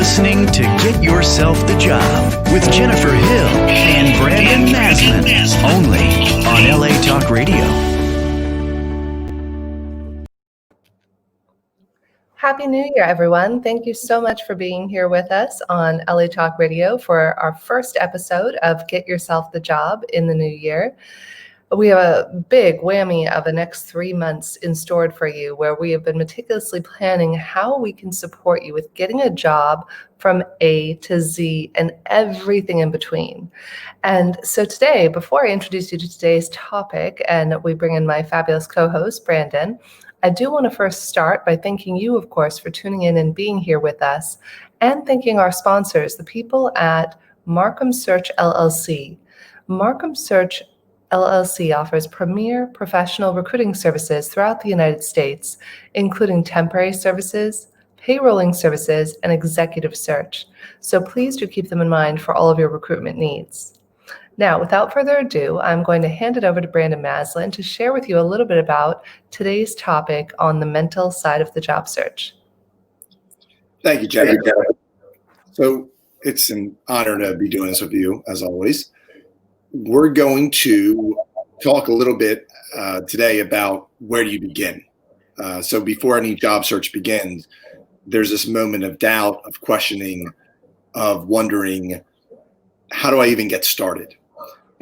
listening to Get Yourself the Job with Jennifer Hill and Brandon Maslan, only on LA Talk Radio. Happy New Year, everyone. Thank you so much for being here with us on LA Talk Radio for our first episode of Get Yourself the Job in the new year. We have a big whammy of the next 3 months in store for you, where we have been meticulously planning how we can support you with getting a job from A to Z and everything in between. And so today, before I introduce you to today's topic and we bring in my fabulous co-host, Brandon, I do want to first start by thanking you, of course, for tuning in and being here with us, and thanking our sponsors, the people at Markham Search LLC. Markham Search LLC offers premier professional recruiting services throughout the United States, including temporary services, payrolling services, and executive search. So please do keep them in mind for all of your recruitment needs. Now, without further ado, I'm going to hand it over to Brandon Maslan to share with you a little bit about today's topic on the mental side of the job search. Thank you, Jenny. So it's an honor to be doing this with you, as always. We're going to talk a little bit today about where do you begin. So before any job search begins, there's this moment of doubt, of questioning, of wondering, how do I even get started?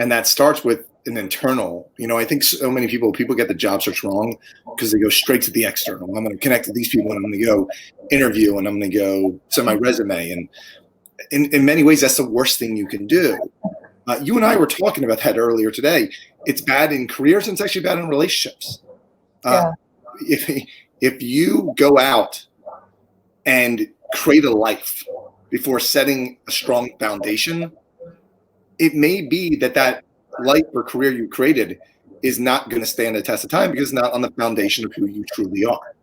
And that starts with an internal. I think so many people get the job search wrong because they go straight to the external. I'm going to connect with these people and I'm going to go interview and I'm going to go send my resume. And in many ways, that's the worst thing you can do. You and I were talking about that earlier today. It's bad in careers and it's actually bad in relationships. If you go out and create a life before setting a strong foundation, it may be that life or career you created is not going to stand the test of time because it's not on the foundation of who you truly are.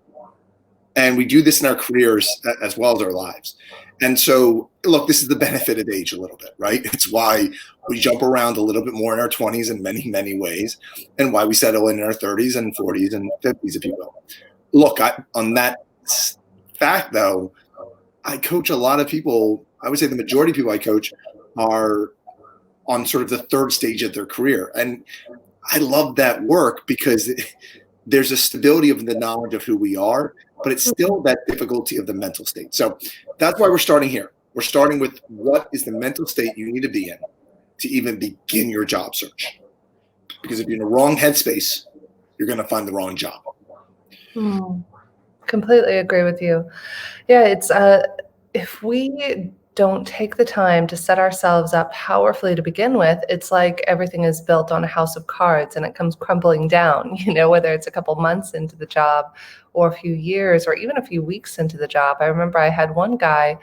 And we do this in our careers as well as our lives. And so, look, this is the benefit of age a little bit, right? It's why we jump around a little bit more in our 20s in many, many ways, and why we settle in our 30s and 40s and 50s, if you will. Look, on that fact, though, I coach a lot of people. I would say the majority of people I coach are on sort of the third stage of their career. And I love that work because there's a stability of the knowledge of who we are, but it's still that difficulty of the mental state. So that's why we're starting here. We're starting with what is the mental state you need to be in to even begin your job search. Because if you're in the wrong headspace, you're going to find the wrong job. Completely agree with you. Yeah, it's if we don't take the time to set ourselves up powerfully to begin with, it's like everything is built on a house of cards and it comes crumbling down, whether it's a couple months into the job or a few years or even a few weeks into the job. I remember I had one guy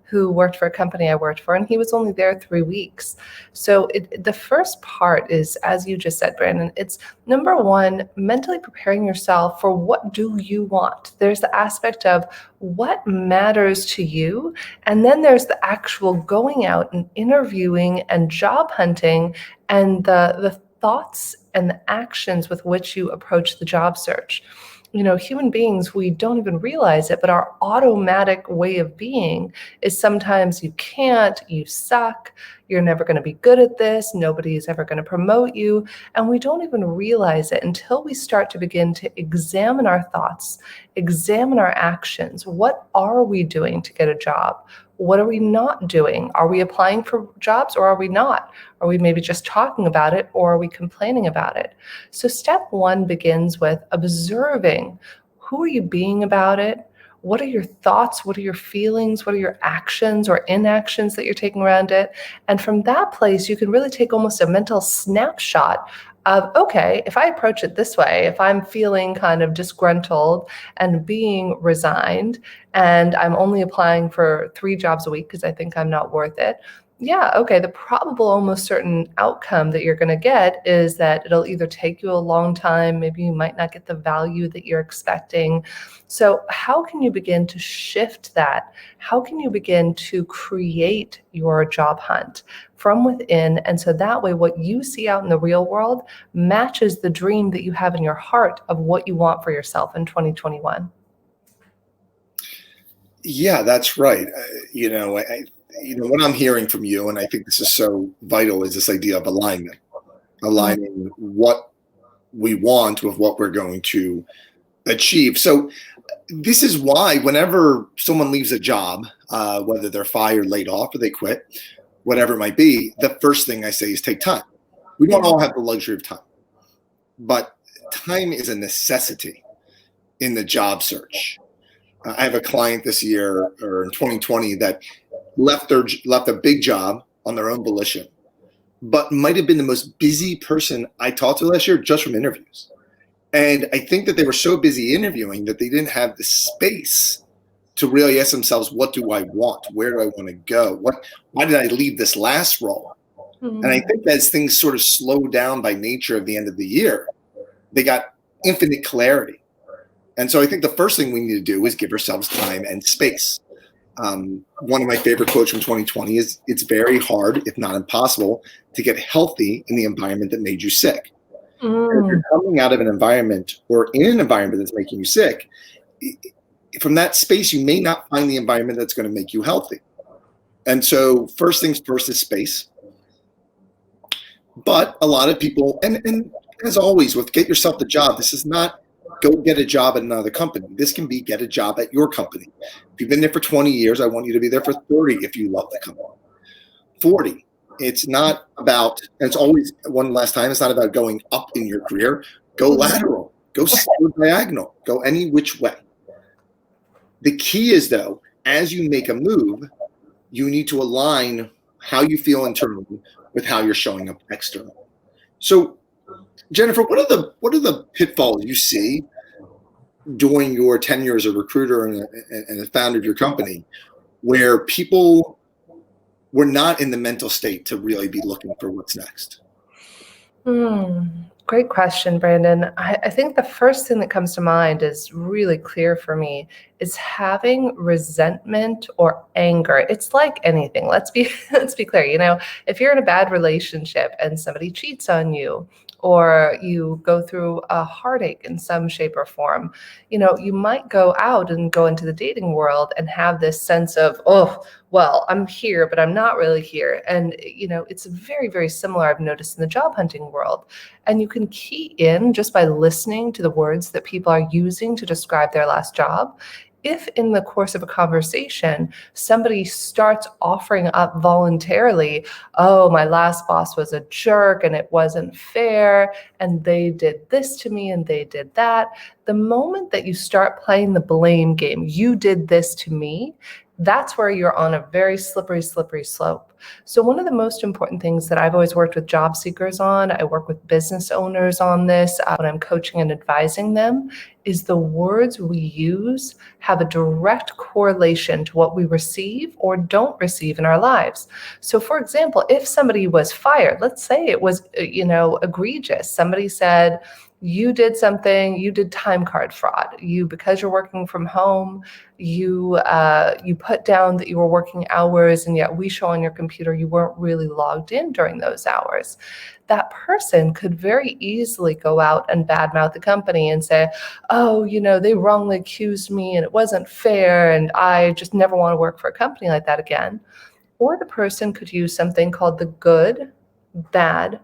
who worked for a company I worked for, and he was only there 3 weeks. So the first part is, as you just said, Brandon, it's number one, mentally preparing yourself for what do you want. There's the aspect of what matters to you, and then there's the actual going out and interviewing and job hunting and the thoughts and the actions with which you approach the job search. Human beings, we don't even realize it, but our automatic way of being is sometimes you can't, you suck, you're never going to be good at this, nobody is ever going to promote you. And we don't even realize it until we start to begin to examine our thoughts, examine our actions. What are we doing to get a job? What are we not doing? Are we applying for jobs or are we not? Are we maybe just talking about it or are we complaining about it? So step one begins with observing. Who are you being about it? What are your thoughts? What are your feelings? What are your actions or inactions that you're taking around it? And from that place, you can really take almost a mental snapshot of, okay, if I approach it this way, if I'm feeling kind of disgruntled and being resigned, and I'm only applying for 3 jobs a week because I think I'm not worth it, yeah, okay, the probable almost certain outcome that you're going to get is that it'll either take you a long time, maybe you might not get the value that you're expecting. So how can you begin to shift that? How can you begin to create your job hunt from within? And so that way, what you see out in the real world matches the dream that you have in your heart of what you want for yourself in 2021. Yeah, that's right. What I'm hearing from you, and I think this is so vital, is this idea of alignment, Mm. aligning what we want with what we're going to achieve. So this is why whenever someone leaves a job, whether they're fired, laid off, or they quit, whatever it might be, the first thing I say is take time. We don't Yeah. all have the luxury of time, but time is a necessity in the job search. I have a client this year or in 2020 that left a big job on their own volition, but might have been the most busy person I talked to last year just from interviews. And I think that they were so busy interviewing that they didn't have the space to really ask themselves, what do I want? Where do I want to go? Why did I leave this last role? And I Mm. think as things sort of slowed down by nature of the end of the year, they got infinite clarity. And so I think the first thing we need to do is give ourselves time and space. One of my favorite quotes from 2020 is, it's very hard, if not impossible, to get healthy in the environment that made you sick. And if Mm. you're coming out of an environment or in an environment that's making you sick, from that space, you may not find the environment that's going to make you healthy. And so first things first is space. But a lot of people, and as always, with get yourself the job, this is not go get a job at another company. This can be get a job at your company. If you've been there for 20 years, I want you to be there for 30 if you love the company. 40. It's not about, and it's always one last time, it's not about going up in your career. Go lateral, go diagonal, go any which way. The key is, though, as you make a move, you need to align how you feel internally with how you're showing up externally. So, Jennifer, what are the pitfalls you see during your tenure as a recruiter and a founder of your company, where people were not in the mental state to really be looking for what's next? Great question, Brandon. I think the first thing that comes to mind is really clear for me is having resentment or anger. It's like anything. Let's be clear. If you're in a bad relationship and somebody cheats on you, or you go through a heartache in some shape or form, you might go out and go into the dating world and have this sense of, oh, well, I'm here, but I'm not really here. And, it's very, very similar, I've noticed, in the job hunting world. And you can key in just by listening to the words that people are using to describe their last job. If in the course of a conversation, somebody starts offering up voluntarily, oh, my last boss was a jerk and it wasn't fair, and they did this to me and they did that. The moment that you start playing the blame game, you did this to me, that's where you're on a very slippery, slippery slope. So one of the most important things that I've always worked with job seekers on, I work with business owners on this when I'm coaching and advising them, is the words we use have a direct correlation to what we receive or don't receive in our lives. So for example, if somebody was fired, let's say it was, egregious. Somebody said, you did something, you did time card fraud. Because you're working from home, you put down that you were working hours, and yet we show on your computer you weren't really logged in during those hours. That person could very easily go out and badmouth the company and say, oh, they wrongly accused me and it wasn't fair, and I just never want to work for a company like that again. Or the person could use something called the good, bad,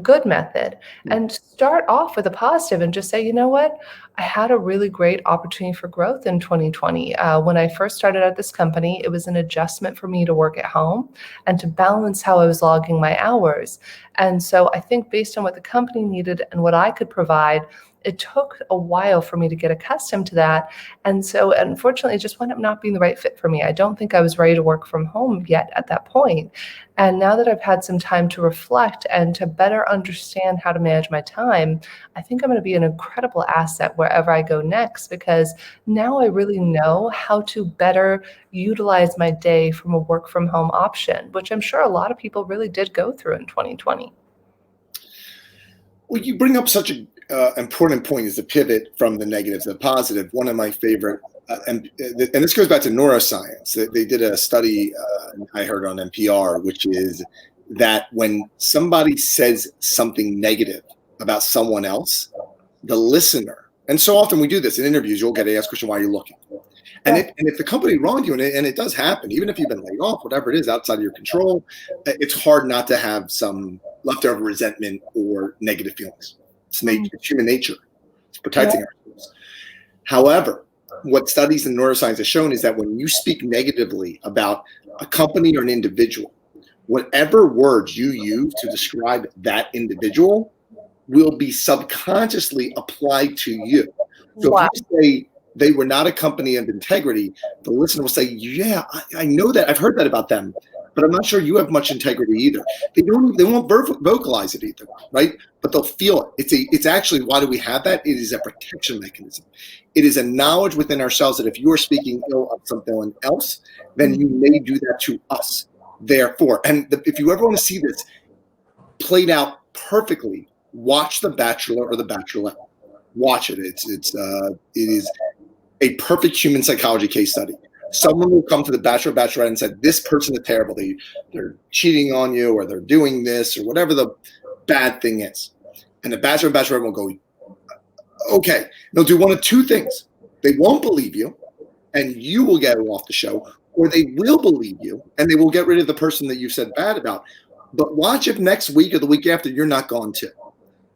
good method and start off with a positive and just say, you know what? I had a really great opportunity for growth in 2020. When I first started at this company, it was an adjustment for me to work at home and to balance how I was logging my hours. And so I think based on what the company needed and what I could provide, it took a while for me to get accustomed to that. And so unfortunately, it just wound up not being the right fit for me. I don't think I was ready to work from home yet at that point. And now that I've had some time to reflect and to better understand how to manage my time, I think I'm going to be an incredible asset wherever I go next, because now I really know how to better utilize my day from a work from home option, which I'm sure a lot of people really did go through in 2020. Well, you bring up such an important point, is the pivot from the negative to the positive. One of my favorite, and this goes back to neuroscience. They did a study I heard on NPR, which is that when somebody says something negative about someone else, the listener, and so often we do this in interviews, you'll get asked a question, why are you looking? And, Yeah. if the company wronged you, and it does happen, even if you've been laid off, whatever it is outside of your control, it's hard not to have some leftover resentment or negative feelings. It's human nature. It's protecting ourselves. However, what studies in neuroscience have shown is that when you speak negatively about a company or an individual, whatever words you use to describe that individual will be subconsciously applied to you. So Wow. if you say they were not a company of integrity, the listener will say, yeah, I know that. I've heard that about them, but I'm not sure you have much integrity either. They won't vocalize it either, right? But they'll feel it. It's actually, why do we have that? It is a protection mechanism. It is a knowledge within ourselves that if you are speaking ill of someone else, then you may do that to us. Therefore, and if you ever want to see this played out perfectly, watch The Bachelor or The Bachelorette. Watch it. It is a perfect human psychology case study. Someone will come to The Bachelor or Bachelorette and said, this person is terrible. They're cheating on you, or they're doing this, or whatever the bad thing is. And the Bachelor or Bachelorette will go, okay. They'll do one of two things. They won't believe you, and you will get off the show, or they will believe you, and they will get rid of the person that you said bad about. But watch if next week or the week after you're not gone too.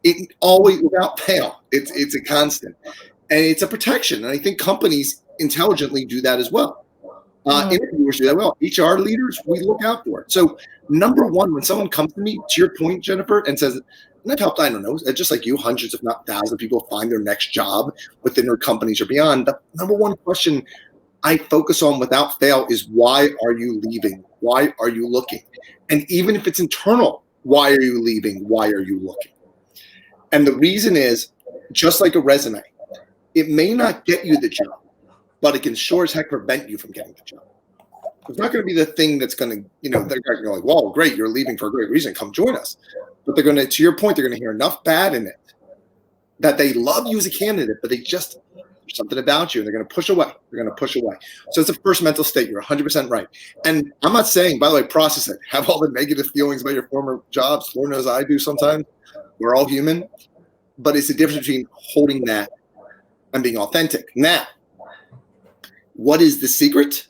It always, without fail, it's a constant, and it's a protection. And I think companies intelligently do that as well. Interviewers do that well. HR leaders, we look out for it. So number one, when someone comes to me, to your point, Jennifer, and says, and I've helped, I don't know, just like you, hundreds if not thousands of people find their next job within their companies or beyond. The number one question I focus on without fail is, why are you leaving? Why are you looking? And even if it's internal, why are you leaving? Why are you looking? And the reason is, just like a resume, it may not get you the job, but it can sure as heck prevent you from getting the job. It's not going to be the thing that's going to, they're going to go like, well, great, you're leaving for a great reason, come join us. But they're going to, to your point, they're going to hear enough bad in it that they love you as a candidate, but there's something about you, and they're going to push away. They're going to push away. So it's a first mental state. You're 100% right. And I'm not saying, by the way, process it. Have all the negative feelings about your former jobs. Lord knows I do sometimes. We're all human. But it's the difference between holding that and being authentic. Now, what is the secret?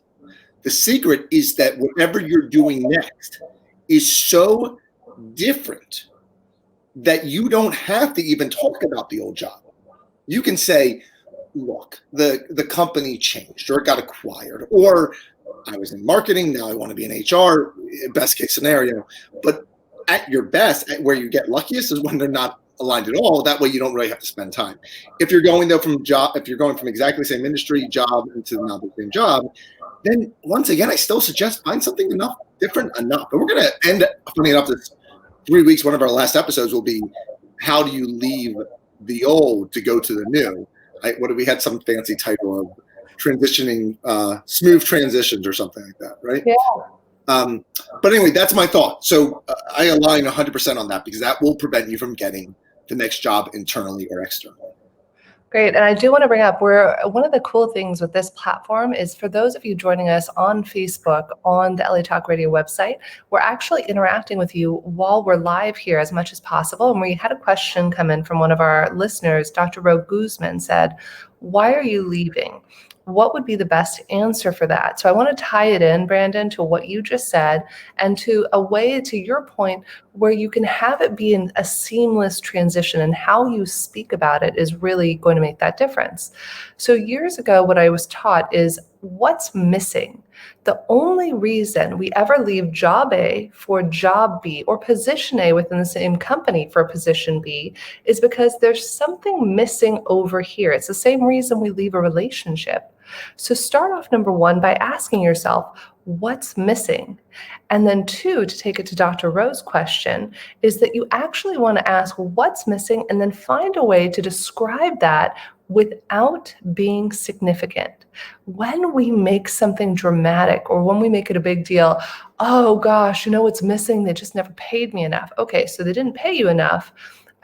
The secret is that whatever you're doing next is so different that you don't have to even talk about the old job. You can say, look, the company changed, or it got acquired, or I was in marketing, now I want to be in HR, best case scenario. But at your best, where you get luckiest is when they're not aligned at all. That way you don't really have to spend time. If you're going though if you're going from exactly the same industry job into now the same job, then once again, I still suggest find something different enough. But we're going to end, funny enough, this 3 weeks, one of our last episodes will be, how do you leave the old to go to the new? We had some fancy title of transitioning, smooth transitions or something like that, right? Yeah. But anyway, that's my thought. So I align 100% on that, because that will prevent you from getting the next job internally or externally. Great. And I do want to bring up, one of the cool things with this platform is, for those of you joining us on Facebook, on the LA Talk Radio website, we're actually interacting with you while we're live here as much as possible. And we had a question come in from one of our listeners. Dr. Ro Guzman said, why are you leaving? What would be the best answer for that? So I want to tie it in, Brandon, to what you just said, and to a way, to your point, where you can have it be a seamless transition, and how you speak about it is really going to make that difference. So years ago, what I was taught is, what's missing? The only reason we ever leave job A for job B, or position A within the same company for position B, is because there's something missing over here. It's the same reason we leave a relationship. So start off, number one, by asking yourself, what's missing? And then two, to take it to Dr. Ro's question, is that you actually want to ask what's missing, and then find a way to describe that without being significant. When we make something dramatic, or when we make it a big deal, oh gosh, what's missing? They just never paid me enough. Okay, so they didn't pay you enough,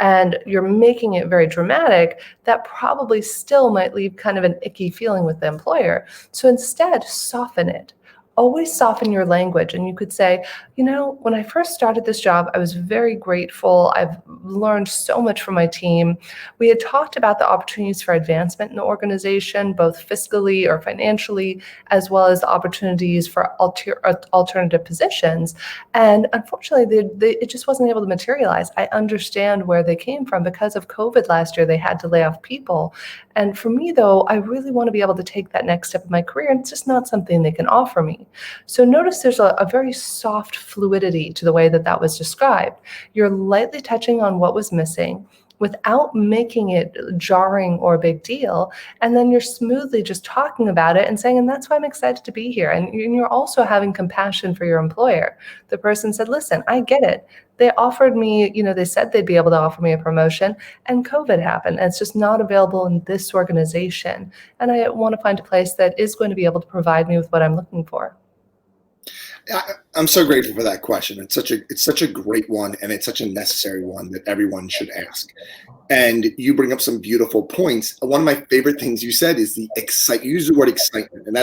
and you're making it very dramatic, that probably still might leave kind of an icky feeling with the employer. So instead, soften it. always soften your language. And you could say, when I first started this job, I was very grateful. I've learned so much from my team. We had talked about the opportunities for advancement in the organization, both fiscally or financially, as well as the opportunities for alternative positions. And unfortunately, it just wasn't able to materialize. I understand where they came from. Because of COVID last year, they had to lay off people. And for me, though, I really want to be able to take that next step in my career. And it's just not something they can offer me. So notice there's a very soft fluidity to the way that was described. You're lightly touching on what was missing without making it jarring or a big deal. And then you're smoothly just talking about it and saying, and that's why I'm excited to be here. And you're also having compassion for your employer. The person said, listen, I get it. They offered me, they said they'd be able to offer me a promotion, and COVID happened. And it's just not available in this organization. And I want to find a place that is going to be able to provide me with what I'm looking for. I'm so grateful for that question. It's such a great one, and it's such a necessary one that everyone should ask. And you bring up some beautiful points. One of my favorite things you said is you use the word excitement, and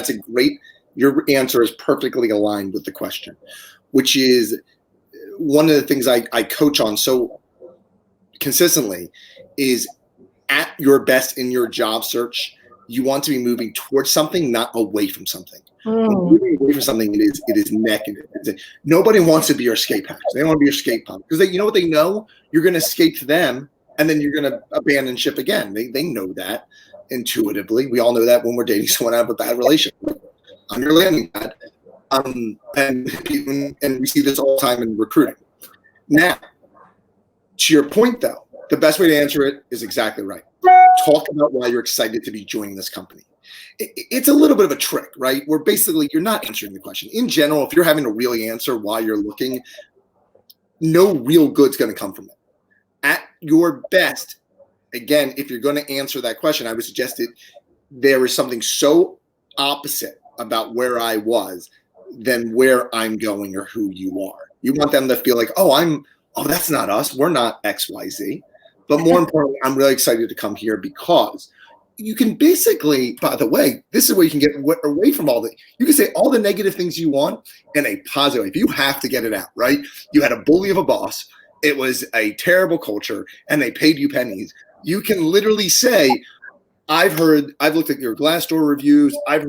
your answer is perfectly aligned with the question, which is one of the things I coach on so consistently is at your best in your job search, you want to be moving towards something, not away from something. Moving away from something, it is negative. Nobody wants to be your escape hatch. They don't want to be your escape pod because they know you're going to escape to them, and then you're going to abandon ship again. They know that intuitively. We all know that when we're dating someone out of a bad relationship. I'm your landing pad, and we see this all the time in recruiting. Now, to your point, though, the best way to answer it is exactly right. Talk about why you're excited to be joining this company. It's a little bit of a trick, right? Where basically you're not answering the question. In general, if you're having to really answer why you're looking, no real good's going to come from it. At your best, again, if you're going to answer that question, I would suggest that there is something so opposite about where I was than where I'm going or who you are. You want them to feel like, oh, that's not us. We're not XYZ. But more importantly, I'm really excited to come here because you can basically, by the way, this is where you can get away from you can say all the negative things you want in a positive way. If you have to get it out, right? You had a bully of a boss. It was a terrible culture and they paid you pennies. You can literally say, I've looked at your Glassdoor reviews. I've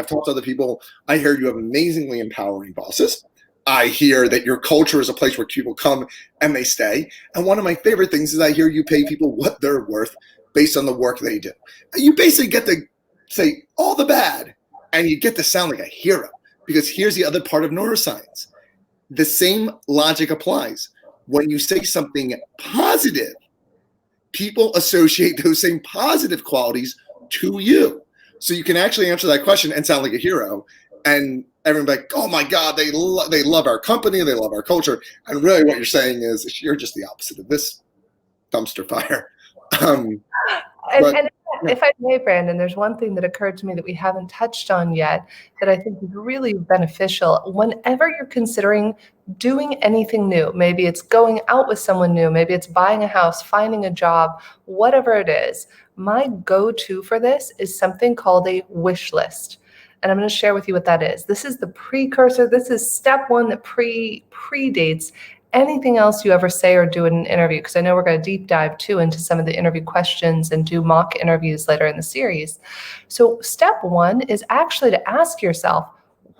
talked to other people. I hear you have amazingly empowering bosses. I hear that your culture is a place where people come and they stay. And one of my favorite things is I hear you pay people what they're worth based on the work they do. You basically get to say all the bad, and you get to sound like a hero, because here's the other part of neuroscience. The same logic applies. When you say something positive, people associate those same positive qualities to you. So you can actually answer that question and sound like a hero. And everyone's like, oh my God, they love our company, they love our culture. And really what you're saying is you're just the opposite of this dumpster fire. If I may, Brandon, there's one thing that occurred to me that we haven't touched on yet that I think is really beneficial. Whenever you're considering doing anything new, maybe it's going out with someone new, maybe it's buying a house, finding a job, whatever it is, my go-to for this is something called a wish list. And I'm going to share with you what that is. This is the precursor. This is step one that predates anything else you ever say or do in an interview, because I know we're going to deep dive too into some of the interview questions and do mock interviews later in the series. So step one is actually to ask yourself,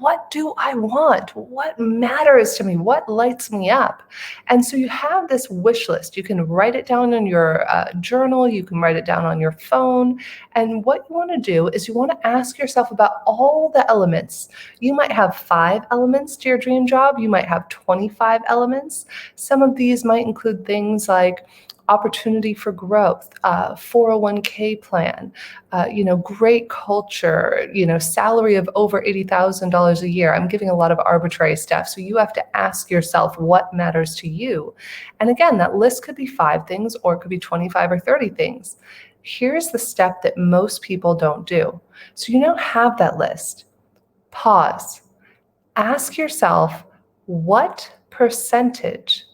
what do I want? What matters to me? What lights me up? And so you have this wish list. You can write it down in your journal. You can write it down on your phone. And what you want to do is you want to ask yourself about all the elements. You might have 5 elements to your dream job. You might have 25 elements. Some of these might include things like opportunity for growth, 401k plan, great culture, salary of over $80,000 a year. I'm giving a lot of arbitrary stuff. So you have to ask yourself what matters to you. And again, that list could be 5 things or it could be 25 or 30 things. Here's the step that most people don't do. So you now have that list. Pause. Ask yourself, what percentage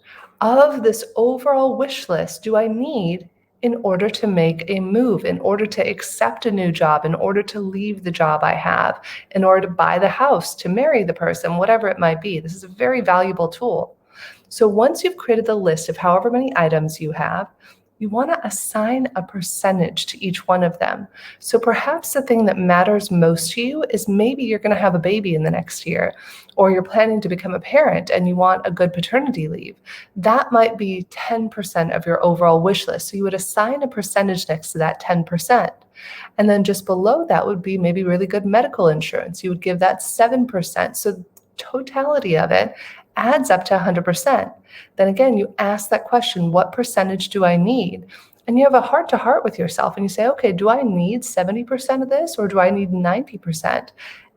of this overall wish list do I need in order to make a move, in order to accept a new job, in order to leave the job I have, in order to buy the house, to marry the person, whatever it might be. This is a very valuable tool. So once you've created the list of however many items you have, you want to assign a percentage to each one of them. So perhaps the thing that matters most to you is maybe you're going to have a baby in the next year, or you're planning to become a parent and you want a good paternity leave. That might be 10% of your overall wish list. So you would assign a percentage next to that 10%. And then just below that would be maybe really good medical insurance. You would give that 7%. So totality of it adds up to 100%. Then again, you ask that question, what percentage do I need? And you have a heart to heart with yourself and you say, okay, do I need 70% of this or do I need 90%?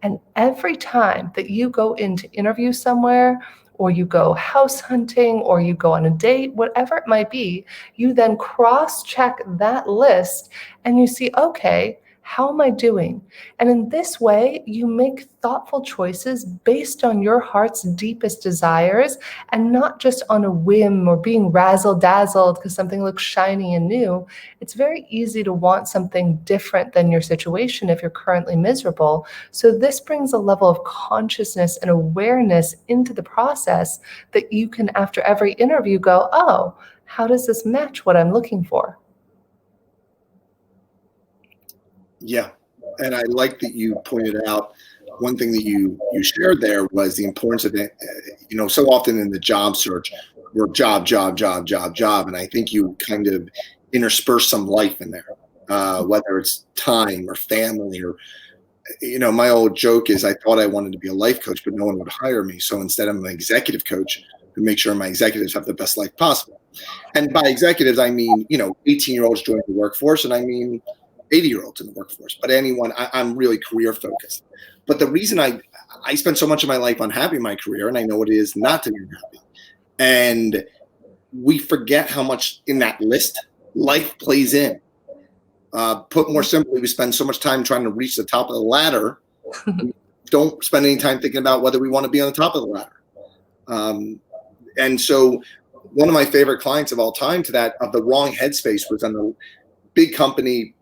And every time that you go in to interview somewhere, or you go house hunting, or you go on a date, whatever it might be, you then cross-check that list and you see, okay, how am I doing? And in this way, you make thoughtful choices based on your heart's deepest desires and not just on a whim or being razzle-dazzled because something looks shiny and new. It's very easy to want something different than your situation if you're currently miserable. So this brings a level of consciousness and awareness into the process that you can, after every interview, go, oh, how does this match what I'm looking for? Yeah. And I like that you pointed out one thing that you shared there was the importance of it. So often in the job search, we're job. And I think you kind of intersperse some life in there, whether it's time or family or, my old joke is I thought I wanted to be a life coach, but no one would hire me. So instead I'm an executive coach to make sure my executives have the best life possible. And by executives, I mean, 18-year-olds joining the workforce, and I mean 80-year-olds in the workforce, but anyone, I'm really career focused. But the reason I spent so much of my life unhappy in my career, and I know what it is not to be unhappy. And we forget how much in that list life plays in. Put more simply, we spend so much time trying to reach the top of the ladder. Don't spend any time thinking about whether we want to be on the top of the ladder. And so one of my favorite clients of all time to that of the wrong headspace was on the big company,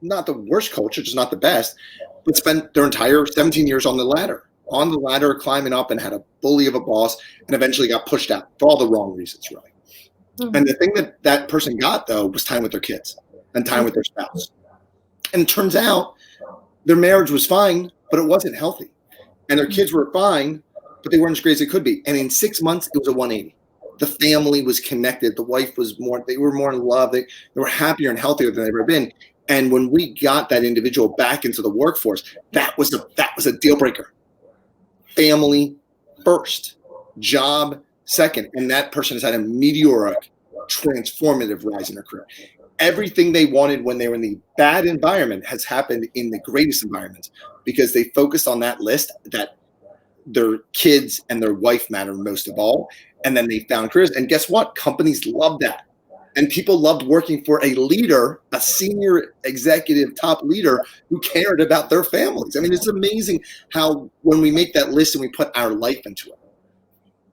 not the worst culture, just not the best, but spent their entire 17 years on the ladder, climbing up, and had a bully of a boss, and eventually got pushed out for all the wrong reasons, really. Mm-hmm. And the thing that person got, though, was time with their kids and time with their spouse. And it turns out their marriage was fine, but it wasn't healthy. And their kids were fine, but they weren't as great as they could be. And in 6 months, it was a 180. The family was connected. The wife was they were more in love. They were happier and healthier than they've ever been. And when we got that individual back into the workforce, that was a deal breaker. Family first, job second. And that person has had a meteoric, transformative rise in their career. Everything they wanted when they were in the bad environment has happened in the greatest environments because they focused on that list that their kids and their wife matter most of all. And then they found careers. And guess what? Companies love that. And people loved working for a leader, a senior executive top leader who cared about their families. I mean, it's amazing how when we make that list and we put our life into it.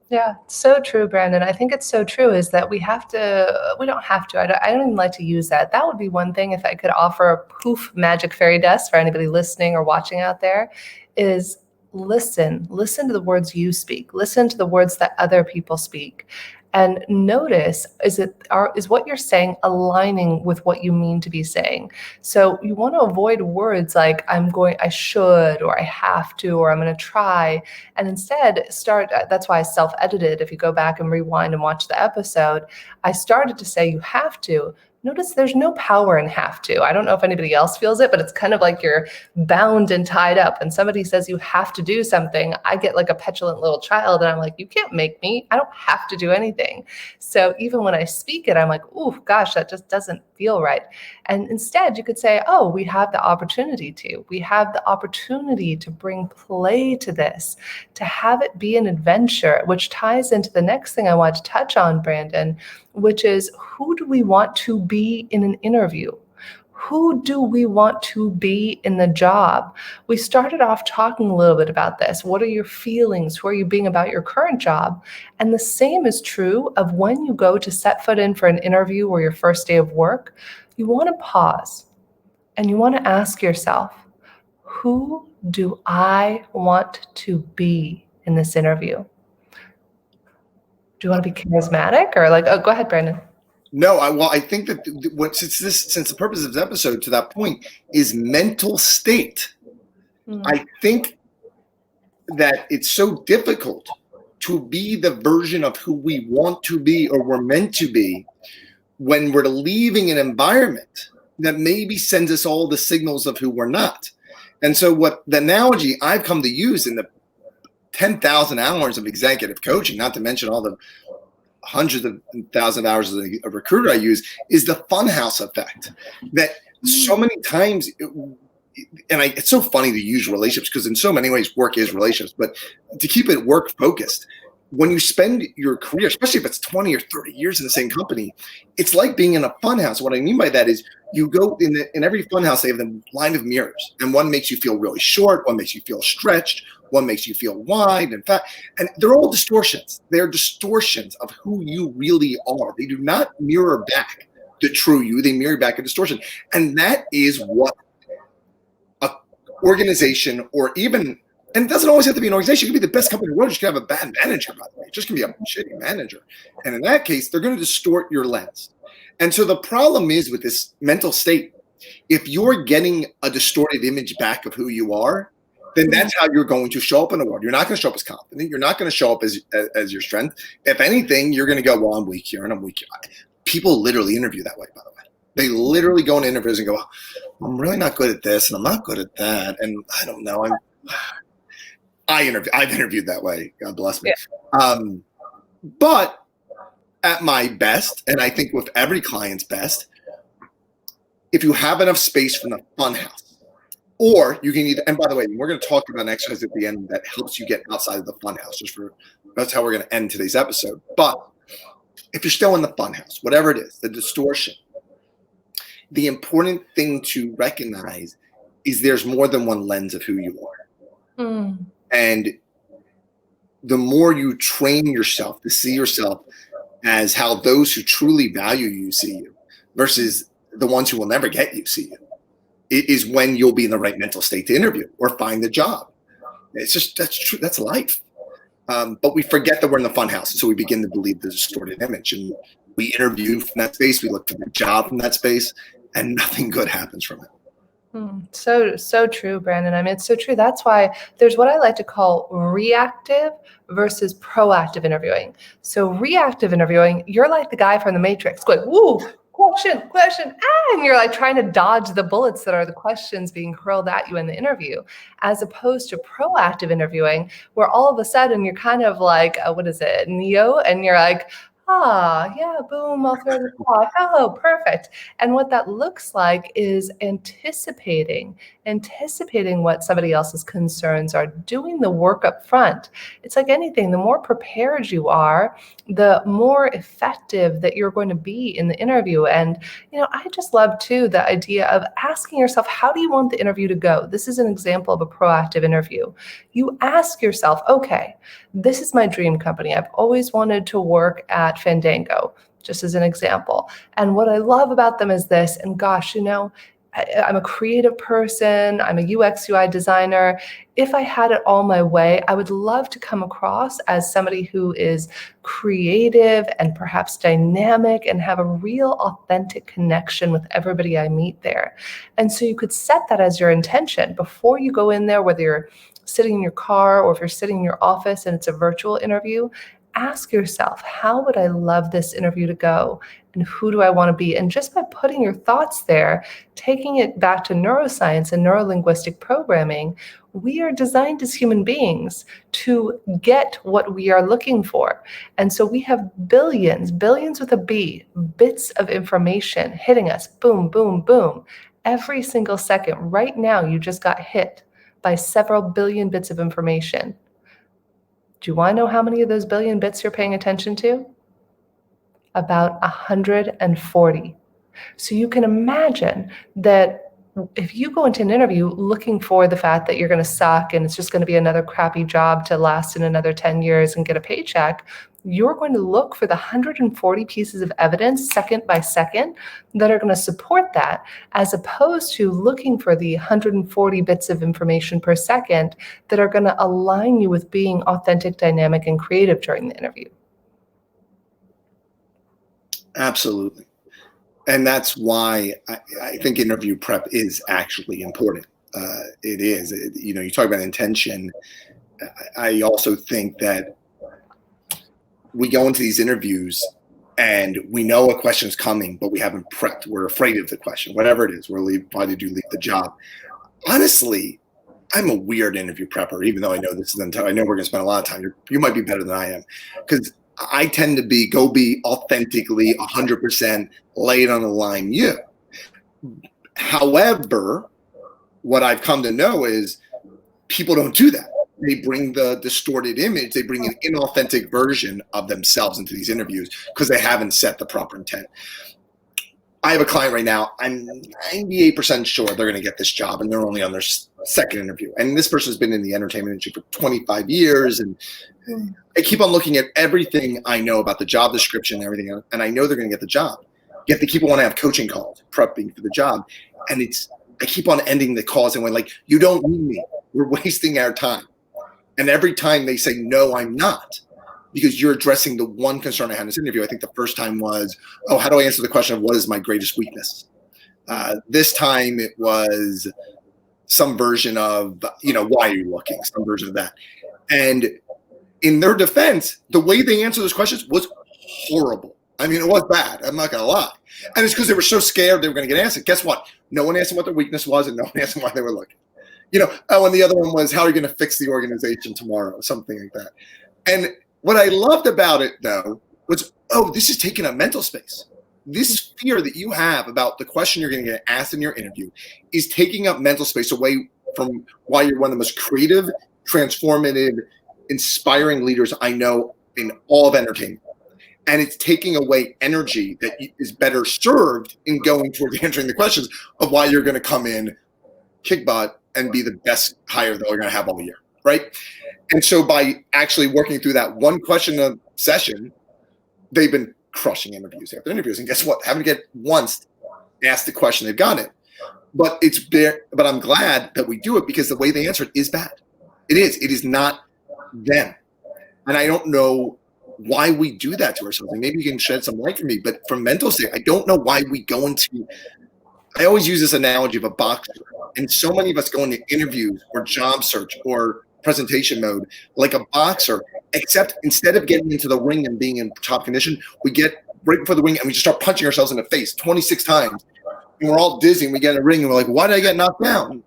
Yeah, so true, Brandon. I think it's so true is that we don't have to, I don't even like to use that. That would be one thing if I could offer a poof magic fairy dust for anybody listening or watching out there is listen to the words you speak, listen to the words that other people speak. And notice, is what you're saying aligning with what you mean to be saying? So you want to avoid words like I should, or I have to, or I'm going to try. And instead that's why I self-edited. If you go back and rewind and watch the episode, I started to say you have to. Notice there's no power in have to. I don't know if anybody else feels it, but it's kind of like you're bound and tied up. And somebody says you have to do something, I get like a petulant little child and I'm like, you can't make me. I don't have to do anything. So even when I speak it, I'm like, oh gosh, that just doesn't feel right. And instead you could say, oh, we have the opportunity to. We have the opportunity to bring play to this, to have it be an adventure, which ties into the next thing I want to touch on, Brandon, which is who do we want to be in an interview? Who do we want to be in the job? We started off talking a little bit about this. What are your feelings? Who are you being about your current job? And the same is true of when you go to set foot in for an interview or your first day of work. You want to pause and you want to ask yourself, who do I want to be in this interview? Do you want to be charismatic or like, oh, go ahead, Brandon. No, I think that since the purpose of this episode to that point is mental state. I think that it's so difficult to be the version of who we want to be or we're meant to be when we're leaving an environment that maybe sends us all the signals of who we're not. And so what the analogy I've come to use in the 10,000 hours of executive coaching, not to mention all the hundreds of thousands of hours as a recruiter I use, is the funhouse effect. That so many times, it's so funny to use relationships because in so many ways work is relationships, but to keep it work focused, when you spend your career, especially if it's 20 or 30 years in the same company, it's like being in a funhouse. What I mean by that is you go in every funhouse, they have the line of mirrors, and one makes you feel really short, one makes you feel stretched, one makes you feel wide and fat, and they're all distortions. They're distortions of who you really are. They do not mirror back the true you. They mirror back a distortion, and that is what a organization or even. And it doesn't always have to be an organization. It could be the best company in the world. You just can have a bad manager, by the way. It just can be a shitty manager. And in that case, they're going to distort your lens. And so the problem is with this mental state, if you're getting a distorted image back of who you are, then that's how you're going to show up in the world. You're not going to show up as confident. You're not going to show up as your strength. If anything, you're going to go, well, I'm weak here and I'm weak here. People literally interview that way, by the way. They literally go into interviews and go, I'm really not good at this and I'm not good at that. And I don't know. I've interviewed that way. God bless me. Yeah. But at my best, and I think with every client's best, if you have enough space from the funhouse, or you can either, and by the way, we're going to talk about an exercise at the end that helps you get outside of the funhouse. That's how we're going to end today's episode. But if you're still in the funhouse, whatever it is, the distortion, the important thing to recognize is there's more than one lens of who you are. And the more you train yourself to see yourself as how those who truly value you see you versus the ones who will never get you see you, it is when you'll be in the right mental state to interview or find the job. It's just, that's true. That's life. But we forget that we're in the fun house. So we begin to believe the distorted image, and we interview from that space. We look for the job from that space, and nothing good happens from it. So true, Brandon. I mean, it's so true. That's why there's what I like to call reactive versus proactive interviewing. So reactive interviewing, you're like the guy from the Matrix going, woo, question, and you're like trying to dodge the bullets that are the questions being hurled at you in the interview, as opposed to proactive interviewing, where all of a sudden you're kind of like, Neo, and you're like, yeah, boom, I'll throw the clock. Oh, perfect. And what that looks like is anticipating what somebody else's concerns are, doing the work up front. It's like anything, the more prepared you are, the more effective that you're going to be in the interview. And, I just love too the idea of asking yourself, how do you want the interview to go? This is an example of a proactive interview. You ask yourself, okay, this is my dream company. I've always wanted to work at Fandango, just as an example. And what I love about them is this, and gosh, I'm a creative person. I'm a UX UI designer. If I had it all my way, I would love to come across as somebody who is creative and perhaps dynamic and have a real authentic connection with everybody I meet there. And so you could set that as your intention before you go in there, whether you're sitting in your car or if you're sitting in your office and it's a virtual interview. Ask yourself, how would I love this interview to go? And who do I want to be? And just by putting your thoughts there, taking it back to neuroscience and neurolinguistic programming, we are designed as human beings to get what we are looking for. And so we have billions with a B, bits of information hitting us, boom, boom, boom. Every single second. Right now, you just got hit by several billion bits of information. Do you want to know how many of those billion bits you're paying attention to? About 140. So you can imagine that if you go into an interview looking for the fact that you're going to suck and it's just going to be another crappy job to last in another 10 years and get a paycheck, you're going to look for the 140 pieces of evidence second by second that are going to support that, as opposed to looking for the 140 bits of information per second that are going to align you with being authentic, dynamic, and creative during the interview. Absolutely. And that's why I think interview prep is actually important. It is. You talk about intention. I also think that we go into these interviews and we know a question's coming, but we haven't prepped. We're afraid of the question, whatever it is. Why did you leave the job? Honestly, I'm a weird interview prepper, even though I know this is I know we're going to spend a lot of time. You might be better than I am, because I tend to be authentically 100%, lay it on the line you. However, what I've come to know is people don't do that. They bring the distorted image. They bring an inauthentic version of themselves into these interviews because they haven't set the proper intent. I have a client right now. I'm 98% sure they're going to get this job, and they're only on their second interview. And this person has been in the entertainment industry for 25 years. And I keep on looking at everything I know about the job description and everything, and I know they're going to get the job. Yet they keep on wanting to have coaching calls, prepping for the job. And I keep on ending the calls and going like, you don't need me. We're wasting our time. And every time they say, no, I'm not, because you're addressing the one concern I had in this interview. I think the first time was, oh, how do I answer the question of what is my greatest weakness? This time it was some version of, why are you looking? Some version of that. And in their defense, the way they answered those questions was horrible. I mean, it was bad. I'm not going to lie. And it's because they were so scared they were going to get answered. Guess what? No one asked them what their weakness was, and no one asked them why they were looking. And the other one was, how are you going to fix the organization tomorrow? Something like that. And what I loved about it, though, was, this is taking up mental space. This fear that you have about the question you're going to get asked in your interview is taking up mental space away from why you're one of the most creative, transformative, inspiring leaders I know in all of entertainment. And it's taking away energy that is better served in going towards answering the questions of why you're going to come in, kick butt, and be the best hire that we're going to have all year, right? And so by actually working through that one question a session, they've been crushing interviews after interviews. And guess what? Haven't get once asked the question, they've got it. But but I'm glad that we do it, because the way they answer it is bad. It is. It is not them. And I don't know why we do that to ourselves. And maybe you can shed some light for me. But from mental state, I don't know why we go into. I always use this analogy of a boxer. And so many of us go into interviews or job search or presentation mode like a boxer, except instead of getting into the ring and being in top condition, we get right before the ring and we just start punching ourselves in the face 26 times. And we're all dizzy and we get in a ring and we're like, why did I get knocked down?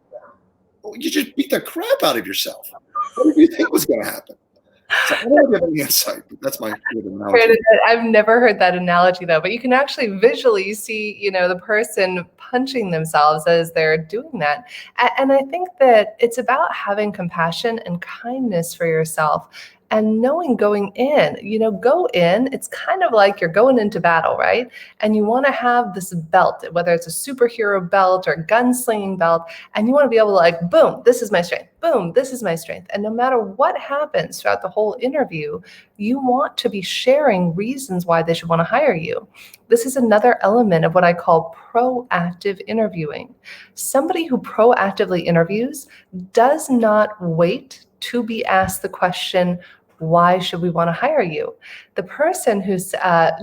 Well, you just beat the crap out of yourself. What did you think was going to happen? So I don't have any insight, but that's my good analogy. I've never heard that analogy, though, but you can actually visually see, the person punching themselves as they're doing that. And I think that it's about having compassion and kindness for yourself. And knowing going in, go in, it's kind of like you're going into battle, right? And you want to have this belt, whether it's a superhero belt or gunslinging belt, and you want to be able to boom, this is my strength. Boom, this is my strength. And no matter what happens throughout the whole interview, you want to be sharing reasons why they should want to hire you. This is another element of what I call proactive interviewing. Somebody who proactively interviews does not wait to be asked the question, why should we want to hire you? The person who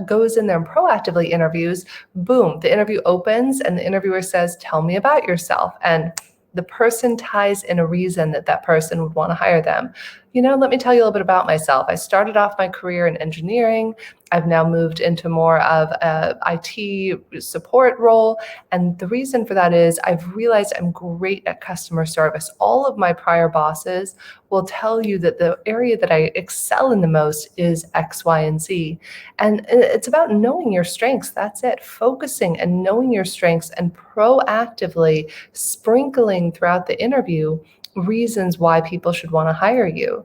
goes in there and proactively interviews, boom, the interview opens and the interviewer says, tell me about yourself. And the person ties in a reason that person would want to hire them. Let me tell you a little bit about myself. I started off my career in engineering. I've now moved into more of a IT support role. And the reason for that is I've realized I'm great at customer service. All of my prior bosses will tell you that the area that I excel in the most is X, Y, and Z. And it's about knowing your strengths. That's it. Focusing and knowing your strengths and proactively sprinkling throughout the interview reasons why people should want to hire you.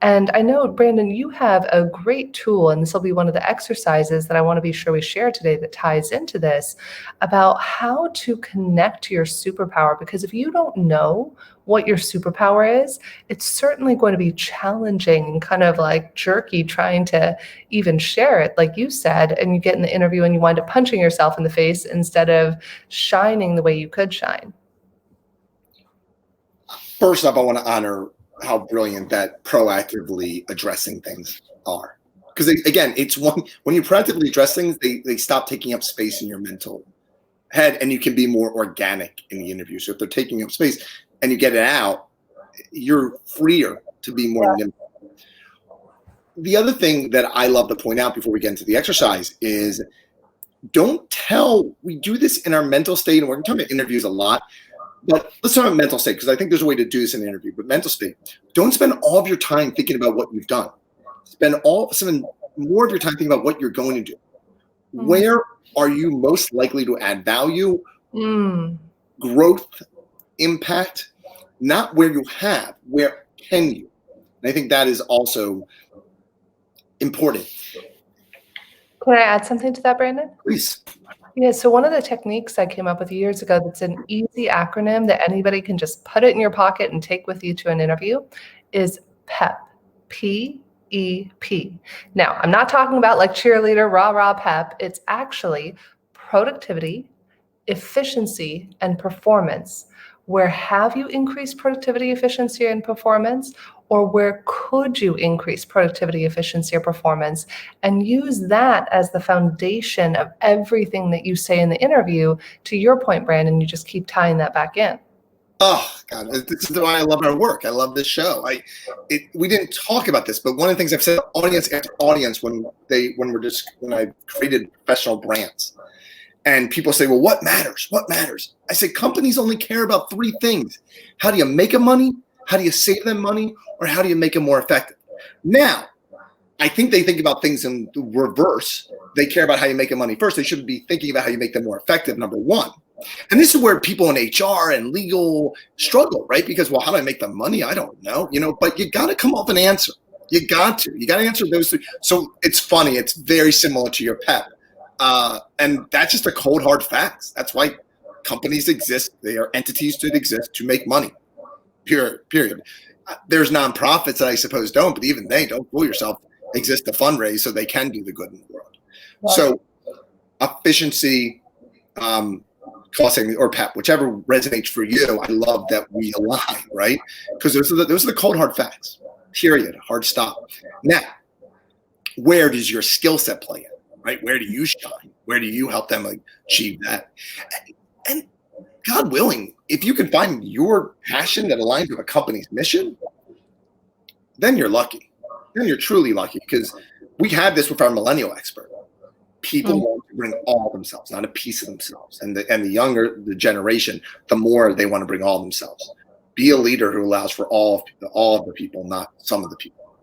And I know, Brandon, you have a great tool, and this will be one of the exercises that I want to be sure we share today that ties into this about how to connect to your superpower. Because if you don't know what your superpower is, it's certainly going to be challenging and kind of like jerky trying to even share it, like you said, and you get in the interview and you wind up punching yourself in the face instead of shining the way you could shine. First off, I want to honor how brilliant that proactively addressing things are. Because again, it's when you proactively address things, they stop taking up space in your mental head, and you can be more organic in the interview. So if they're taking up space and you get it out, you're freer to be more nimble. The other thing that I love to point out before we get into the exercise is we do this in our mental state, and we're talking about interviews a lot. But let's talk about mental state, because I think there's a way to do this in an interview. But mental state, don't spend all of your time thinking about what you've done. Spend more of your time thinking about what you're going to do. Mm. Where are you most likely to add value, growth, impact? Not where you have, where can you? And I think that is also important. Can I add something to that, Brandon? Please. Yeah, so one of the techniques I came up with years ago that's an easy acronym that anybody can just put it in your pocket and take with you to an interview is PEP, P-E-P. Now, I'm not talking about like cheerleader, rah-rah PEP. It's actually productivity, efficiency, and performance. Where have you increased productivity, efficiency, and performance? Or where could you increase productivity, efficiency, or performance? And use that as the foundation of everything that you say in the interview. To your point, Brandon, you just keep tying that back in. Oh, God, this is why I love our work. I love this show. We didn't talk about this, but one of the things I've said audience after audience when I created professional brands. And people say, well, what matters? What matters? I say, companies only care about three things. How do you make them money? How do you save them money? Or how do you make them more effective? Now, I think they think about things in reverse. They care about how you make them money first. They should be thinking about how you make them more effective, number one. And this is where people in HR and legal struggle, right? Because, well, how do I make them money? I don't know, but you got to come up with an answer. You got to answer those three. So it's funny. It's very similar to your PEP. And that's just a cold, hard facts. That's why companies exist. They are entities that exist to make money, period. There's nonprofits that I suppose don't, but even they, don't fool yourself, exist to fundraise so they can do the good in the world. Wow. So efficiency, cost saving, or PEP, whichever resonates for you, I love that we align, right? Because those are the cold, hard facts, period, hard stop. Now, where does your skill set play in? Right? Where do you shine? Where do you help them achieve that? And God willing, if you can find your passion that aligns with a company's mission, then you're lucky. Then you're truly lucky, because we have this with our millennial expert. People want to bring all themselves, not a piece of themselves. And the younger the generation, the more they want to bring all themselves. Be a leader who allows for all of the people, not some of the people.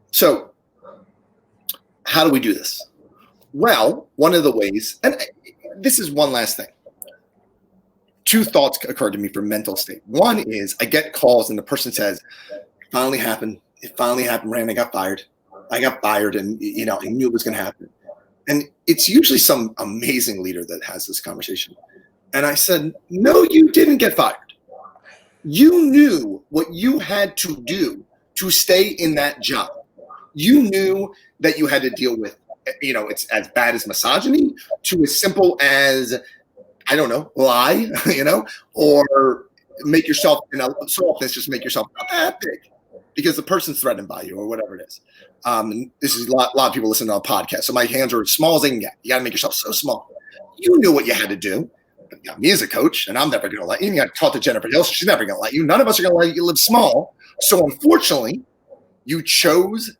So how do we do this? Well, one of the ways, and this is one last thing. Two thoughts occurred to me for mental state. One is I get calls and the person says, it finally happened, Rand, I got fired, and I knew it was going to happen. And it's usually some amazing leader that has this conversation. And I said, no, you didn't get fired. You knew what you had to do to stay in that job. You knew that you had to deal with, it's as bad as misogyny to as simple as, I don't know, lie, or make yourself, softness, just make yourself not that big because the person's threatened by you or whatever it is. This is a lot of people listen to our podcast. So my hands are as small as they can get. You got to make yourself so small. You knew what you had to do. But you got me as a coach, and I'm never going to let you. You got to talk to Jennifer Hill. She's never going to let you. None of us are going to let you live small. So unfortunately, you chose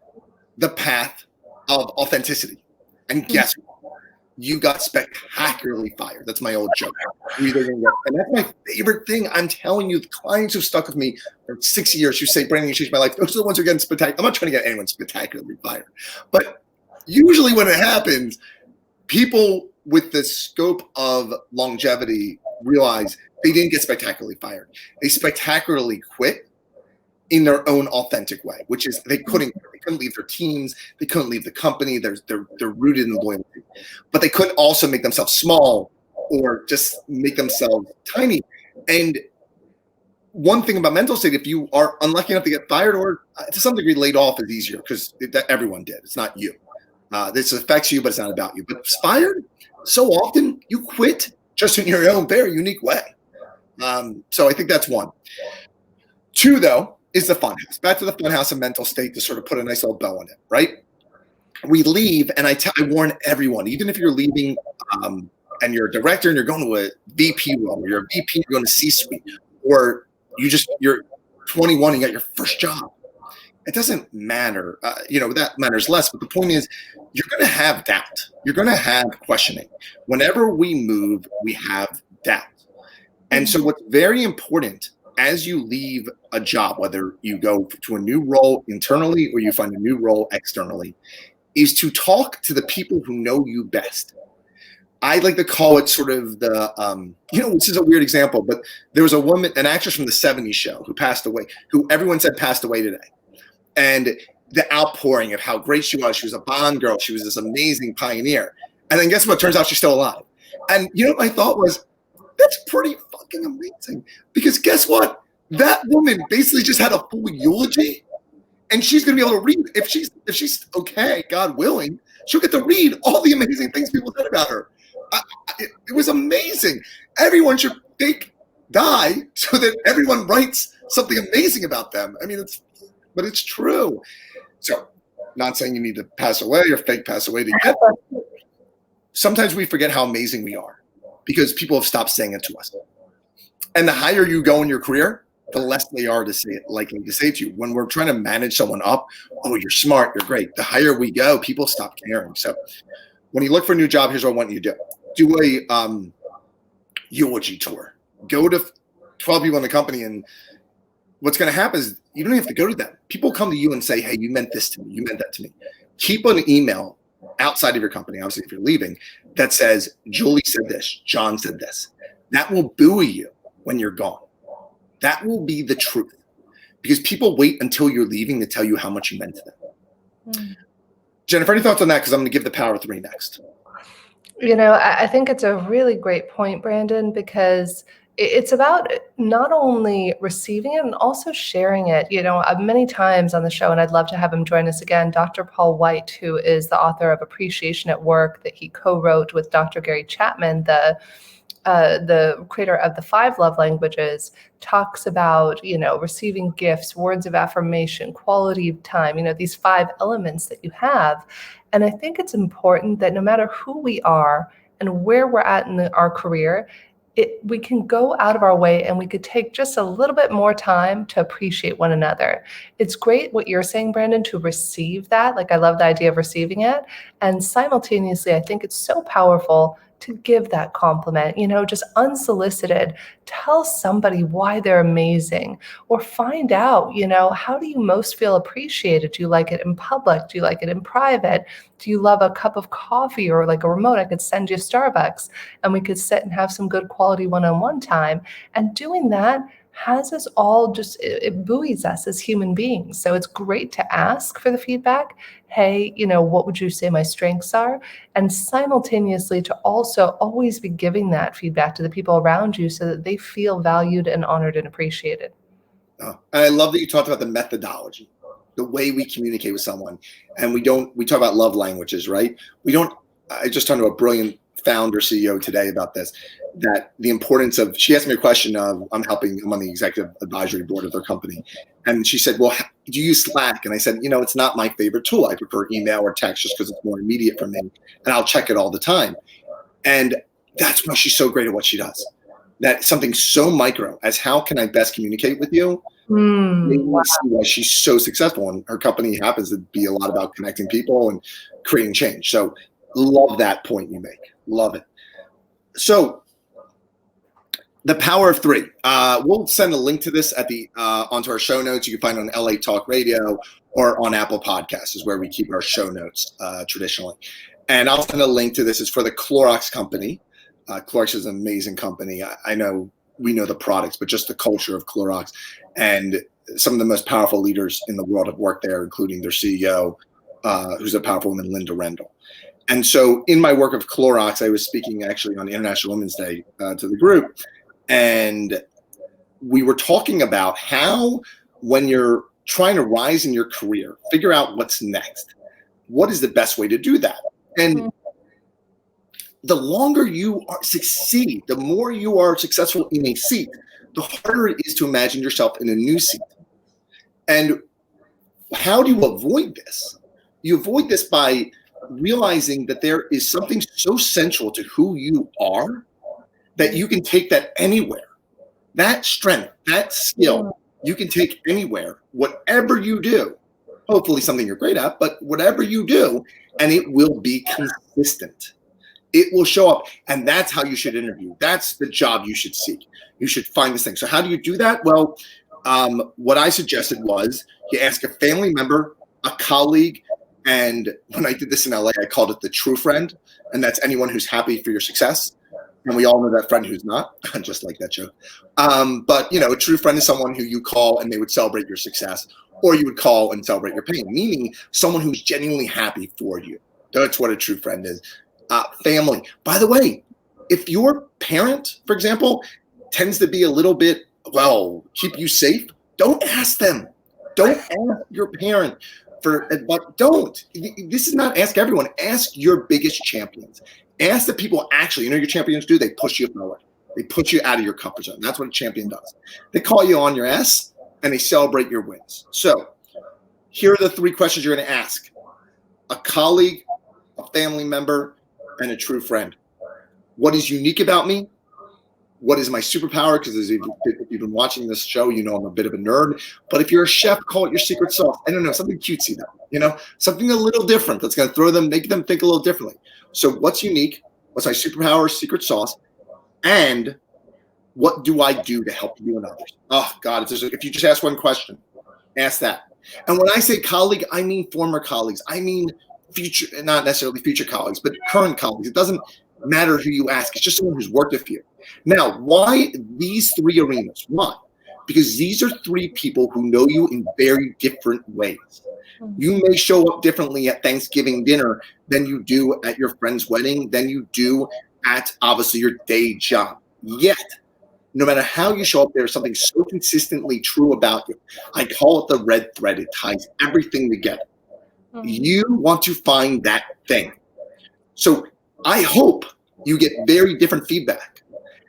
the path of authenticity. And guess what? You got spectacularly fired. That's my old joke. And that's my favorite thing. I'm telling you, the clients who've stuck with me for 6 years who say, Brandon, you changed my life. Those are the ones who are getting spectacular. I'm not trying to get anyone spectacularly fired. But usually when it happens, people with the scope of longevity realize They didn't get spectacularly fired. They spectacularly quit in their own authentic way, which is they couldn't leave their teams, they couldn't leave the company. They're rooted in loyalty, but they couldn't also make themselves small or just make themselves tiny. And one thing about mental state, if you are unlucky enough to get fired or to some degree laid off, is easier because everyone did. It's not you. This affects you, but it's not about you. But fired, so often you quit just in your own very unique way. So I think that's one. Two, though, is the fun house. Back to the fun house and mental state to sort of put a nice little bow on it, right? We leave, and I warn everyone, even if you're leaving and you're a director and you're going to a VP role, or you're a VP, you're going to C-suite, or you're 21 and you got your first job. It doesn't matter. That matters less. But the point is, you're going to have doubt. You're going to have questioning. Whenever we move, we have doubt. And so what's very important as you leave a job, whether you go to a new role internally or you find a new role externally, is to talk to the people who know you best. I like to call it sort of the, this is a weird example, but there was a woman, an actress from the 70s show who passed away, who everyone said passed away today. And the outpouring of how great she was a Bond girl. She was this amazing pioneer. And then guess what? Turns out she's still alive. And my thought was, that's pretty fucking amazing. Because guess what? That woman basically just had a full eulogy. And she's going to be able to read, if she's okay, God willing, she'll get to read all the amazing things people said about her. It was amazing. Everyone should die so that everyone writes something amazing about them. I mean, but it's true. So, not saying you need to pass away or fake pass away to get there. Sometimes we forget how amazing we are because people have stopped saying it to us. And the higher you go in your career, the less they are likely to say to you. When we're trying to manage someone up, oh, you're smart, you're great. The higher we go, people stop caring. So when you look for a new job, here's what I want you to do. Do a eulogy tour. Go to 12 people in the company, and what's going to happen is you don't have to go to them. People come to you and say, hey, you meant this to me. You meant that to me. Keep an email outside of your company, obviously if you're leaving, that says, Julie said this, John said this. That will buoy you when you're gone. That will be the truth. Because people wait until you're leaving to tell you how much you meant to them. Jennifer, any thoughts on that? Because I'm going to give the power of 3 next. I think it's a really great point, Brandon, because it's about not only receiving it and also sharing it. Many times on the show, and I'd love to have him join us again, Dr. Paul White, who is the author of Appreciation at Work that he co-wrote with Dr. Gary Chapman, the creator of the 5 love languages, talks about, receiving gifts, words of affirmation, quality of time, these 5 elements that you have. And I think it's important that no matter who we are and where we're at in our career, we can go out of our way and we could take just a little bit more time to appreciate one another. It's great what you're saying, Brandon, to receive that. Like, I love the idea of receiving it. And simultaneously, I think it's so powerful to give that compliment, just unsolicited. Tell somebody why they're amazing, or find out, how do you most feel appreciated? Do you like it in public? Do you like it in private? Do you love a cup of coffee or like a remote? I could send you Starbucks and we could sit and have some good quality one-on-one time. And doing that has us all it buoys us as human beings. So it's great to ask for the feedback. Hey, what would you say my strengths are? And simultaneously to also always be giving that feedback to the people around you so that they feel valued and honored and appreciated. Oh, and I love that you talked about the methodology, the way we communicate with someone. And we talk about love languages, right? I just talked to a brilliant founder CEO today about this, that the importance of, she asked me a question of, I'm on the executive advisory board of their company. And she said, well, do you use Slack? And I said, it's not my favorite tool. I prefer email or text just because it's more immediate for me. And I'll check it all the time. And that's why she's so great at what she does. That something so micro as how can I best communicate with you? Wow. See why she's so successful. And her company happens to be a lot about connecting people and creating change. So love that point you make. Love it. So the power of 3. We'll send a link to this onto our show notes. You can find it on LA Talk Radio or on Apple Podcasts is where we keep our show notes traditionally. And I'll send a link to this. It's for the Clorox company. Clorox is an amazing company. I know we know the products, but just the culture of Clorox. And some of the most powerful leaders in the world have worked there, including their CEO, who's a powerful woman, Linda Rendell. And so in my work of Clorox, I was speaking actually on International Women's Day to the group. And we were talking about how when you're trying to rise in your career, figure out what's next. What is the best way to do that? And the longer you succeed, the more you are successful in a seat, the harder it is to imagine yourself in a new seat. And how do you avoid this? You avoid this by realizing that there is something so central to who you are that you can take that anywhere. That strength, that skill, you can take anywhere, whatever you do. Hopefully something you're great at, but whatever you do, and it will be consistent. It will show up, and that's how you should interview. That's the job you should seek. You should find this thing. So how do you do that? Well, what I suggested was you ask a family member, a colleague, and when I did this in LA, I called it the true friend, and that's anyone who's happy for your success. And we all know that friend who's not, just like that joke. But, a true friend is someone who you call and they would celebrate your success, or you would call and celebrate your pain, meaning someone who's genuinely happy for you. That's what a true friend is. Family. By the way, if your parent, for example, tends to be a little bit, keep you safe, don't ask them. Don't ask your parent but don't. This is not ask everyone. Ask your biggest champions. Ask the people actually, your champions do, they push you forward. They put you out of your comfort zone. That's what a champion does. They call you on your ass and they celebrate your wins. So here are the 3 questions you're going to ask. A colleague, a family member, and a true friend. What is unique about me? What is my superpower? Because if you've been watching this show, I'm a bit of a nerd. But if you're a chef, call it your secret sauce. I don't know, something cutesy though, something a little different that's going to make them think a little differently. So what's unique? What's my superpower, secret sauce? And what do I do to help you and others? Oh God, if you just ask one question, ask that. And when I say colleague, I mean former colleagues. I mean future, not necessarily future colleagues, but current colleagues. It doesn't matter who you ask. It's just someone who's worked with you. Now, why these 3 arenas? Why? Because these are 3 people who know you in very different ways. You may show up differently at Thanksgiving dinner than you do at your friend's wedding, than you do at, obviously, your day job. Yet, no matter how you show up, there's something so consistently true about you. I call it the red thread. It ties everything together. You want to find that thing. So I hope you get very different feedback.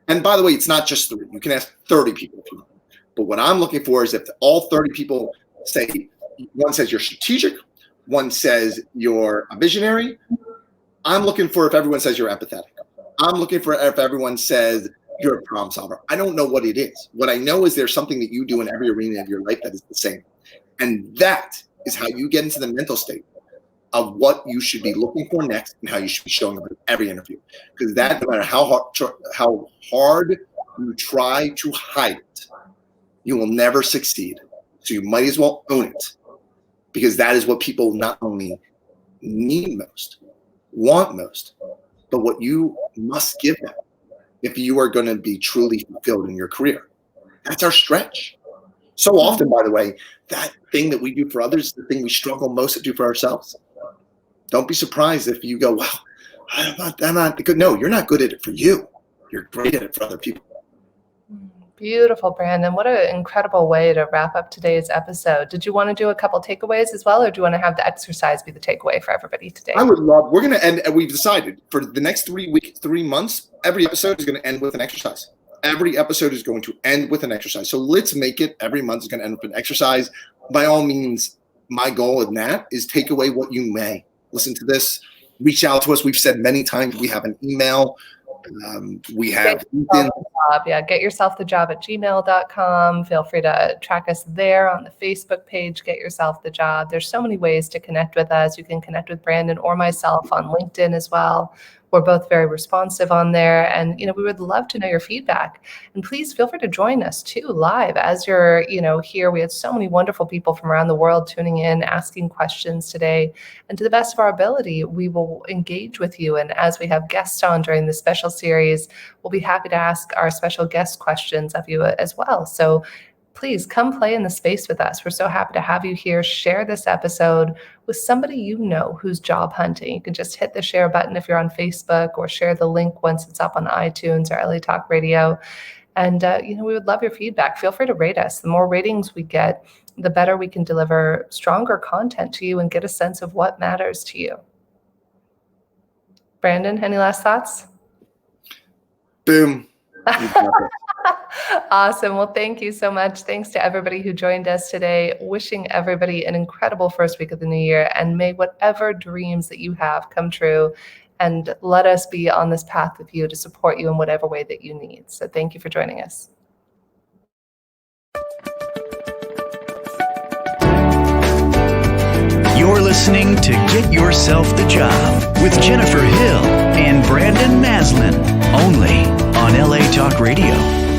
And by the way, it's not just 3. You can ask 30 people if you want. But what I'm looking for is if all 30 people say, one says you're strategic, one says you're a visionary. I'm looking for if everyone says you're empathetic. I'm looking for if everyone says you're a problem solver. I don't know what it is. What I know is there's something that you do in every arena of your life that is the same. And that is how you get into the mental state of what you should be looking for next and how you should be showing up in every interview. Because that, no matter how hard you try to hide it, you will never succeed. So you might as well own it, because that is what people not only need most, want most, but what you must give them if you are going to be truly fulfilled in your career. That's our stretch. So often, by the way, that thing that we do for others is the thing we struggle most to do for ourselves. Don't be surprised if you go, wow, I'm not good. No, you're not good at it for you. You're great at it for other people. Beautiful, Brandon. What an incredible way to wrap up today's episode. Did you want to do a couple takeaways as well, or do you want to have the exercise be the takeaway for everybody today? I would love, we're going to end, and we've decided for the next 3 months, every episode is going to end with an exercise. Every episode is going to end with an exercise. So let's make it every month is going to end with an exercise. By all means, my goal in that is take away what you may. Listen to this. Reach out to us. We've said many times we have an email. We have LinkedIn. Getyourselfthejob@gmail.com. Feel free to track us there on the Facebook page, Get Yourself the Job. There's so many ways to connect with us. You can connect with Brandon or myself on LinkedIn as well. We're both very responsive on there, and we would love to know your feedback. And please feel free to join us too live as you're here. We had so many wonderful people from around the world tuning in, asking questions today, and to the best of our ability, we will engage with you. And as we have guests on during this special series, we'll be happy to ask our special guest questions of you as well. So please come play in the space with us. We're so happy to have you here. Share this episode with somebody who's job hunting. You can just hit the share button if you're on Facebook, or share the link once it's up on iTunes or LA Talk Radio. And we would love your feedback. Feel free to rate us. The more ratings we get, the better we can deliver stronger content to you and get a sense of what matters to you. Brandon, any last thoughts? Boom. Awesome. Well, thank you so much. Thanks to everybody who joined us today. Wishing everybody an incredible first week of the new year, and may whatever dreams that you have come true, and let us be on this path with you to support you in whatever way that you need. So thank you for joining us. You're listening to Get Yourself the Job with Jennifer Hill and Brandon Maslan, only on LA Talk Radio.